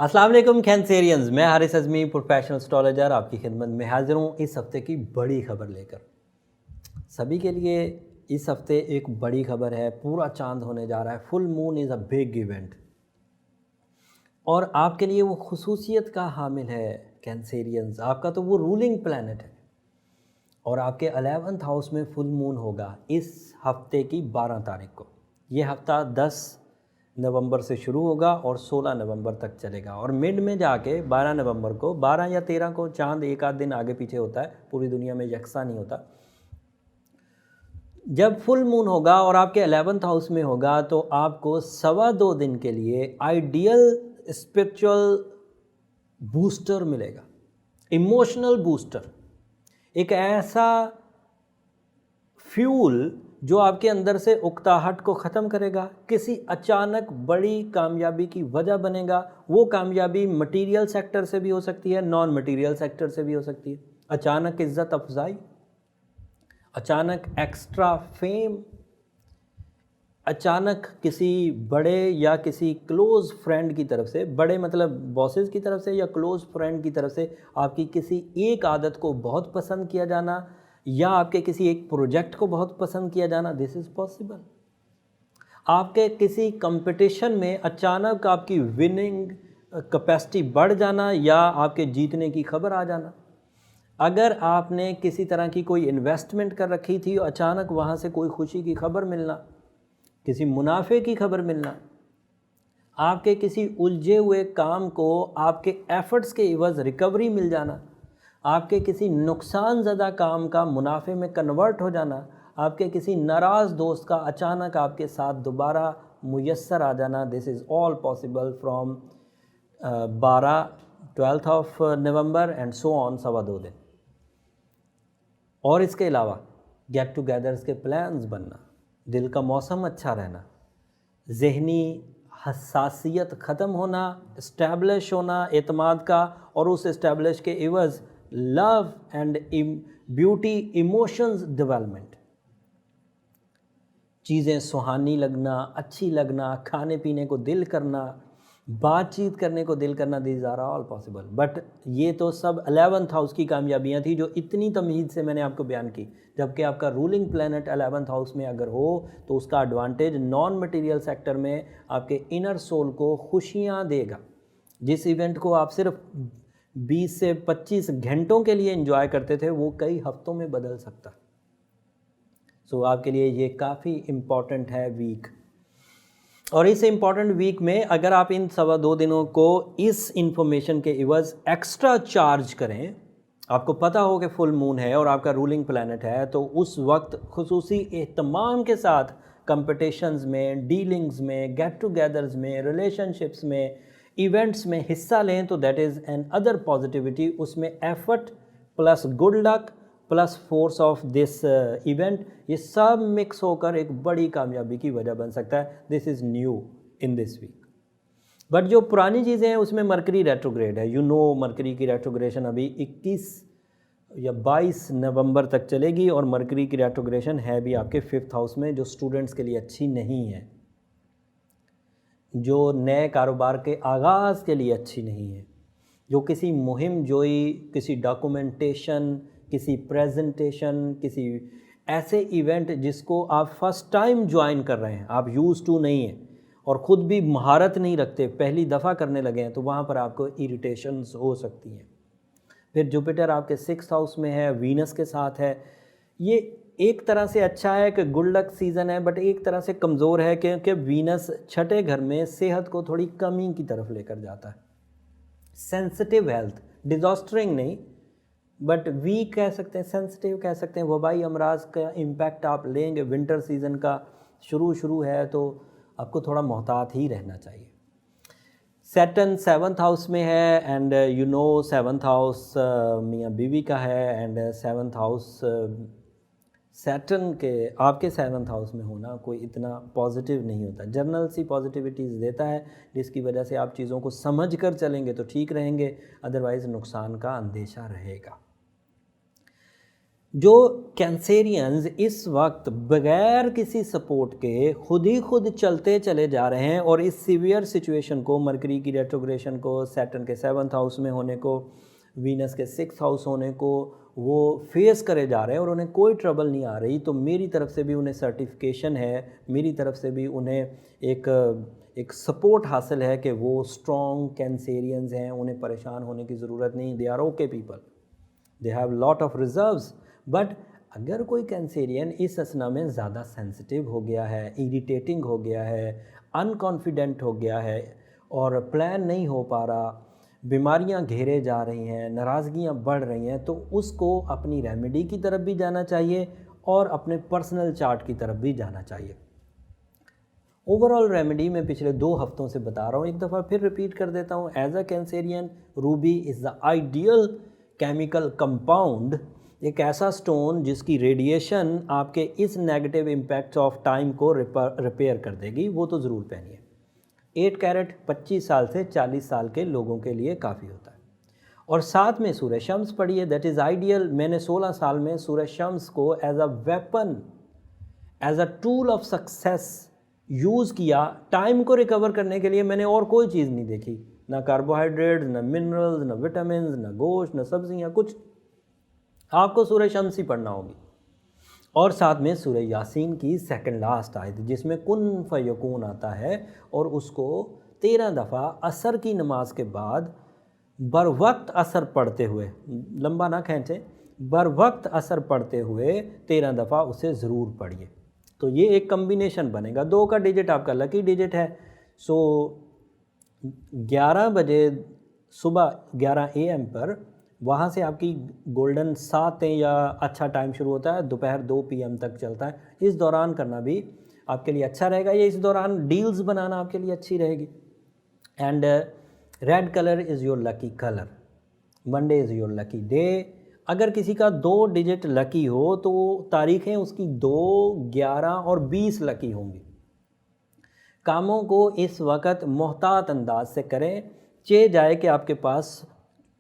अस्सलाम वालेकुम कैंसेरियंस, मैं हारिस अज़मी प्रोफेशनल एस्ट्रोलॉजर आपकी खिदमत में हाजिर हूँ इस हफ़्ते की बड़ी खबर लेकर। सभी के लिए इस हफ़्ते एक बड़ी खबर है, पूरा चांद होने जा रहा है। Full moon is a big event और आपके लिए वो खुसूसियत का हामिल है कैंसेरियंस। आपका तो वो रूलिंग प्लैनेट है और आपके 11th हाउस में फुल मून होगा इस हफ़्ते की 12 तारीख को। ये हफ़्ता 10 नवंबर से शुरू होगा और 16 नवंबर तक चलेगा और मिड में जाके 12 नवंबर को, 12 या 13 को चांद एक आध दिन आगे पीछे होता है, पूरी दुनिया में यकसा नहीं होता। जब फुल मून होगा और आपके 11th हाउस में होगा तो आपको 2.25 दिन के लिए आइडियल स्पिरिचुअल बूस्टर मिलेगा, इमोशनल बूस्टर। एक ऐसा फ्यूल जो आपके अंदर से उकताहट को ख़त्म करेगा, किसी अचानक बड़ी कामयाबी की वजह बनेगा। वो कामयाबी मटेरियल सेक्टर से भी हो सकती है, नॉन मटेरियल सेक्टर से भी हो सकती है। अचानक इज़्ज़त अफजाई, अचानक एक्स्ट्रा फेम, अचानक किसी बड़े या किसी क्लोज़ फ्रेंड की तरफ से, बड़े मतलब बॉसेस की तरफ से या क्लोज़ फ्रेंड की तरफ से आपकी किसी एक आदत को बहुत पसंद किया जाना या आपके किसी एक प्रोजेक्ट को बहुत पसंद किया जाना, दिस इज़ पॉसिबल। आपके किसी कंपटीशन में अचानक आपकी विनिंग कैपेसिटी बढ़ जाना या आपके जीतने की खबर आ जाना। अगर आपने किसी तरह की कोई इन्वेस्टमेंट कर रखी थी, अचानक वहाँ से कोई खुशी की खबर मिलना, किसी मुनाफे की खबर मिलना, आपके किसी उलझे हुए काम को आपके एफर्ट्स के इवज़ रिकवरी मिल जाना, आपके किसी नुकसान ज़दा काम का मुनाफे में कन्वर्ट हो जाना, आपके किसी नाराज़ दोस्त का अचानक आपके साथ दोबारा मुयस्सर आ जाना, this is all possible from 12 of November and so on, 2.25 दिन। और इसके अलावा गेट टुगेदर्स के प्लान्स बनना, दिल का मौसम अच्छा रहना, ज़हनी हसासियत ख़त्म होना, इस्टेब्लिश होना एतमाद का, और उस इस्टेब्लिश के इवज़ love and beauty emotions development, चीज़ें सुहानी लगना, अच्छी लगना, खाने पीने को दिल करना, बातचीत करने को दिल करना, these are all possible. But ये तो सब 11th हाउस की कामयाबियाँ थी जो इतनी तमीज़ से मैंने आपको बयान की। जबकि आपका रूलिंग प्लैनेट 11th हाउस में अगर हो तो उसका एडवांटेज नॉन मटेरियल सेक्टर में आपके इनर सोल को खुशियाँ देगा। जिस इवेंट को आप सिर्फ 20 से 25 घंटों के लिए एंजॉय करते थे, वो कई हफ्तों में बदल सकता। सो आपके लिए ये काफ़ी इम्पॉर्टेंट है वीक। और इस इम्पॉर्टेंट वीक में अगर आप इन 2.25 दिनों को इस इंफॉर्मेशन के इवज़ एक्स्ट्रा चार्ज करें, आपको पता हो कि फुल मून है और आपका रूलिंग प्लैनेट है, तो उस वक्त खुसूसी एहतमाम के साथ कंपटीशंस में, डीलिंग्स में, गेट टुगेदर्स में, रिलेशनशिप्स में, इवेंट्स में हिस्सा लें तो that is an other positivity. उसमें effort plus good luck plus force of this event, ये सब मिक्स होकर एक बड़ी कामयाबी की वजह बन सकता है। This is new in this week. But जो पुरानी चीज़ें हैं उसमें मरकरी रेट्रोग्रेड है। मरकरी की रेट्रोग्रेशन अभी 21 या 22 नवंबर तक चलेगी और मरकरी की रेट्रोग्रेशन है भी आपके 5th हाउस में, जो स्टूडेंट्स के लिए अच्छी नहीं है, जो नए कारोबार के आगाज़ के लिए अच्छी नहीं है, जो किसी मुहिम जोई, किसी डॉक्यूमेंटेशन, किसी प्रेजेंटेशन, किसी ऐसे इवेंट जिसको आप फर्स्ट टाइम ज्वाइन कर रहे हैं, आप यूज़ टू नहीं हैं और ख़ुद भी महारत नहीं रखते, पहली दफ़ा करने लगे हैं, तो वहाँ पर आपको इरिटेशंस हो सकती हैं। फिर जुपिटर आपके 6th हाउस में है, वीनस के साथ है। ये एक तरह से अच्छा है कि गुड लक सीज़न है, बट एक तरह से कमज़ोर है क्योंकि वीनस 6ठे घर में सेहत को थोड़ी कमी की तरफ लेकर जाता है। सेंसिटिव हेल्थ, डिज़ास्टरिंग नहीं बट वीक कह सकते हैं, सेंसिटिव कह सकते हैं। वबाई अमराज का इम्पैक्ट आप लेंगे, विंटर सीज़न का शुरू है तो आपको थोड़ा मोहतात ही रहना चाहिए। सैटर्न 7th हाउस में है एंड 7th हाउस मियाँ बीवी का है एंड 7th हाउस सैटर्न के आपके 7th हाउस में होना कोई इतना पॉजिटिव नहीं होता, जर्नल सी पॉजिटिविटीज़ देता है, जिसकी वजह से आप चीज़ों को समझ कर चलेंगे तो ठीक रहेंगे, अदरवाइज़ नुकसान का अंदेशा रहेगा। जो कैंसेरियंस इस वक्त बगैर किसी सपोर्ट के खुद ही खुद चलते चले जा रहे हैं और इस सीवियर सिचुएशन को, मरकरी की रेट्रोग्रेशन को, सैटर्न के 7th हाउस में होने को, वीनस के 6th हाउस होने को, वो फेस करे जा रहे हैं और उन्हें कोई ट्रबल नहीं आ रही, तो मेरी तरफ से भी उन्हें सर्टिफिकेशन है, मेरी तरफ से भी उन्हें एक सपोर्ट हासिल है कि वो स्ट्रॉन्ग कैंसेरियंस हैं, उन्हें परेशान होने की ज़रूरत नहीं। They are okay people, they have lot of reserves. But अगर कोई कैंसेरियन इस असना में ज़्यादा सेंसिटिव हो गया है, इरिटेटिंग हो गया है, अनकॉन्फिडेंट हो गया है और प्लान नहीं हो पा रहा, बीमारियां घेरे जा रही हैं, नाराज़गियां बढ़ रही हैं, तो उसको अपनी रेमेडी की तरफ भी जाना चाहिए और अपने पर्सनल चार्ट की तरफ भी जाना चाहिए। ओवरऑल रेमेडी मैं पिछले 2 हफ्तों से बता रहा हूँ, एक दफ़ा फिर रिपीट कर देता हूँ। As a Cancerian, ruby is the ideal chemical compound, एक ऐसा स्टोन जिसकी रेडिएशन आपके इस नेगेटिव इम्पैक्ट ऑफ टाइम को रिपेयर कर देगी, वो तो ज़रूर पहनिए। 8 कैरेट 25 साल से 40 साल के लोगों के लिए काफ़ी होता है। और साथ में सूरज शम्स पढ़िए, दैट इज़ आइडियल। मैंने 16 साल में सूरज शम्स को as a weapon, as a tool of success use किया। टाइम को रिकवर करने के लिए मैंने और कोई चीज़ नहीं देखी, ना कार्बोहाइड्रेट्स, ना मिनरल्स, ना विटामिन, ना गोश्त, ना सब्जियाँ, कुछ। आपको सूरह शम्स ही पढ़ना होगी। और साथ में सूरह यासीन की सेकंड लास्ट आयत जिसमें कुन फयकून आता है, और उसको 13 दफ़ा असर की नमाज के बाद बर वक्त असर पढ़ते हुए, लंबा ना खींचें, बर वक्त असर पढ़ते हुए 13 दफ़ा उसे ज़रूर पढ़िए। तो ये एक कम्बिनेशन बनेगा। 2 का डिजिट आपका लकी डिजिट है। सो 11 बजे सुबह 11 AM पर वहाँ से आपकी गोल्डन 7 या अच्छा टाइम शुरू होता है, दोपहर 2 PM तक चलता है। इस दौरान करना भी आपके लिए अच्छा रहेगा, या इस दौरान डील्स बनाना आपके लिए अच्छी रहेगी। And red colour is your lucky colour, Monday is your lucky day. अगर किसी का 2 डिजिट लकी हो तो तारीखें उसकी 2, 11 और 20 लकी होंगी। कामों को इस वक्त मोहतात अंदाज से करें, चे जाए कि आपके पास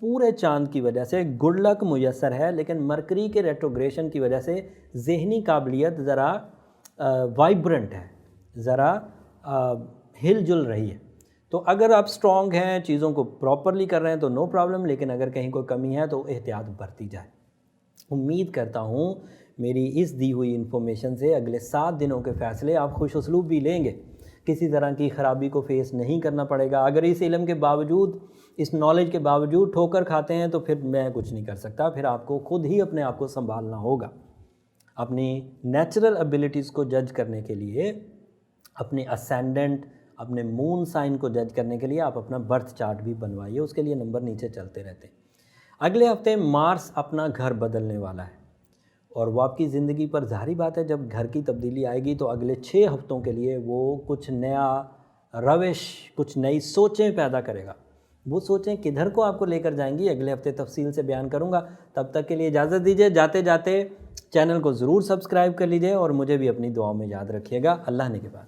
पूरे चांद की वजह से गुड लक मुयसर है, लेकिन मरकरी के रेट्रोग्रेशन की वजह से जहनी काबिलियत ज़रा वाइब्रेंट है, ज़रा हिलजुल रही है। तो अगर आप स्ट्रॉन्ग हैं, चीज़ों को प्रॉपरली कर रहे हैं तो नो प्रॉब्लम, लेकिन अगर कहीं कोई कमी है तो एहतियात बरती जाए। उम्मीद करता हूँ मेरी इस दी हुई इन्फॉर्मेशन से अगले 7 दिनों के फ़ैसले आप खुश उसलूब भी लेंगे, किसी तरह की ख़राबी को फेस नहीं करना पड़ेगा। अगर इस इल्म के बावजूद, इस नॉलेज के बावजूद ठोकर खाते हैं तो फिर मैं कुछ नहीं कर सकता, फिर आपको खुद ही अपने आप को संभालना होगा। अपनी नेचुरल एबिलिटीज़ को जज करने के लिए, अपने असेंडेंट, अपने मून साइन को जज करने के लिए आप अपना बर्थ चार्ट भी बनवाइए, उसके लिए नंबर नीचे चलते रहते हैं। अगले हफ्ते मार्स अपना घर बदलने वाला है और वो आपकी ज़िंदगी पर, ज़ाहिर बात है जब घर की तब्दीली आएगी तो अगले 6 हफ्तों के लिए वो कुछ नया रविश, कुछ नई सोचें पैदा करेगा। वो सोचें किधर को आपको लेकर जाएंगी, अगले हफ्ते तफसील से बयान करूँगा। तब तक के लिए इजाज़त दीजिए। जाते जाते चैनल को ज़रूर सब्सक्राइब कर लीजिए और मुझे भी अपनी दुआओं में याद रखिएगा। अल्लाह ने के बाद।